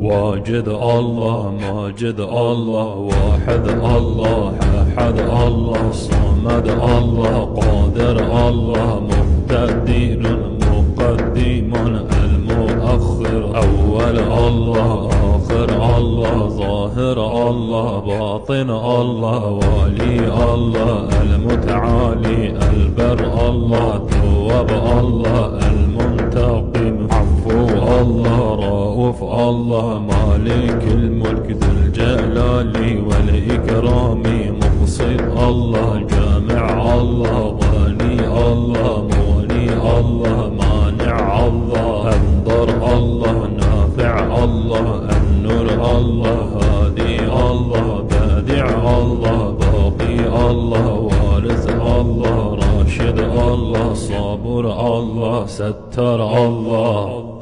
واجد الله ماجد الله واحد الله أحد الله صمد الله قادر الله مقتدر مقدم المؤخر أول الله آخر الله ظاهر الله باطن الله والي الله المتعالي البر الله تواب الله المنتقم عفو الله رؤوف الله مالك الملك ذو الجلال والإكرام مقصد الله جامع الله غني الله مغني الله مانع الله انظر الله نافع الله النور الله هادي الله بادع الله باقي الله وارث الله راشد الله صابر الله ستر الله